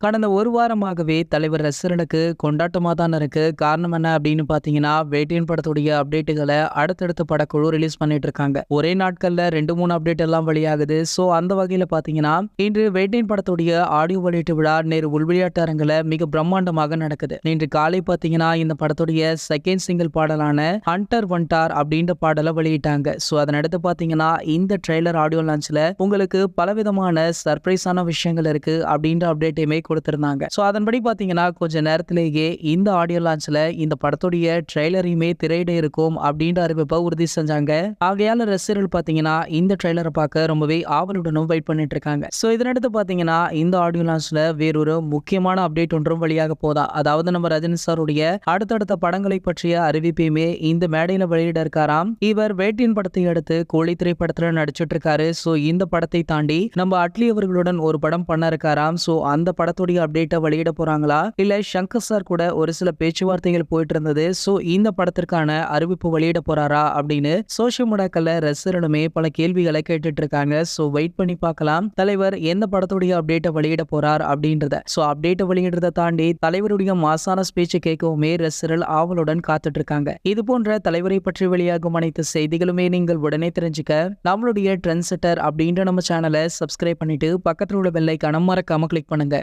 கடந்த ஒரு வாரமாகவே தலைவர் ரசிகர்களுக்கு கொண்டாட்டமா தான் இருக்கு. காரணம் என்ன அப்படின்னு பாத்தீங்கன்னா, வேட்டையன் படத்துடைய அப்டேட்டுகளை அடுத்தடுத்த படக்குழு ரிலீஸ் பண்ணிட்டு இருக்காங்க. ஒரே நாட்கள்ல 2, 3 அப்டேட் எல்லாம் வெளியாகுது. சோ அந்த வகையில பாத்தீங்கன்னா, இன்று வேட்டையன் படத்துடைய ஆடியோ வெளியீட்டு விழா நேரு உள்விளையாட்டு அரங்குல மிக பிரம்மாண்டமாக நடக்குது. இன்று காலை பாத்தீங்கன்னா, இந்த படத்துடைய செகண்ட் சிங்கிள் பாடலான ஹண்டர் வண்டார் அப்படின்ற பாடலை வெளியிட்டாங்க. சோ அதனடுத்து பாத்தீங்கன்னா, இந்த ட்ரெய்லர் ஆடியோ லான்ச்ல உங்களுக்கு பலவிதமான சர்ப்ரைஸான விஷயங்கள் இருக்கு அப்படின்ற அப்டேட்டையுமே கொடுத்திருந்தாங்க. சோ அதன்படி பாத்தீங்கன்னா, கொஞ்ச நேரத்திலேயே இந்த ஆடியோ லான்ச்ல இந்த படத்துடைய ட்ரெய்லரையுமே திரையிட இருக்கும் அப்படின்ற அறிவிப்பை உறுதி செஞ்சாங்க. ஆகையால ரசிகர்கள் பாத்தீங்கன்னா, இந்த ட்ரெய்லரை பார்க்க ரொம்பவே ஆவலுடனும் வெயிட் பண்ணிட்டு இருக்காங்க. சோ இதனடுத்து பாத்தீங்கன்னா, இந்த ஆடியோ லான்ச்ல வேறொரு முக்கியமான அப்டேட் ஒன்றும் வெளியாக போதா. அதாவது நம்ம ரஜினி சாருடைய அடுத்தடுத்த படங்களை பற்றிய அறிவிப்பையுமே இந்த மேடையில வெளியிட இருக்காராம். இவர் வேட்டையன் படத்தை அடுத்து கோழி திரைப்படத்துல நடிச்சிட்டு இருக்காரு. சோ இந்த படத்தை தாண்டி நம்ம அட்லி அவர்களுடன் ஒரு படம் பண்ண இருக்காராம். சோ அந்த படத்துடைய அப்டேட்டை வெளியிட போறாங்களா, இல்ல சங்கர் சார் கூட ஒரு சில பேச்சுவார்த்தைகள் போயிட்டு இருந்தது. சோ இந்த படத்திற்கான அறிவிப்பு வெளியிட போறாரா அப்படின்னு சோசியல் மீடியாக்கள்ல ரசிகர்களுமே பல கேள்விகளை கேட்டுட்டு இருக்காங்க. சோ வெயிட் பண்ணி பார்க்கலாம் தலைவர் எந்த படத்துடைய அப்டேட்டை வெளியிட போறார் அப்படின்றத. சோ அப்டேட்டை வெளியிடுறதை தாண்டி தலைவருடைய மாசான ஸ்பீச் கேட்கவுமே ரசிகர்கள் ஆவலுடன் காத்துட்டு இருக்காங்க. இது போன்ற தலைவரை பற்றி வெளியாகும் அனைத்து செய்திகளுமே நீங்கள் உடனே தெரிஞ்சுக்க நம்மளுடைய ட்ரெண்ட் செட்டர் அப்படின்ற நம்ம சேனலை சப்ஸ்கிரைப் பண்ணிட்டு பக்கத்தில் உள்ள பெல் ஐகானை மறக்காம கிளிக் பண்ணுங்க.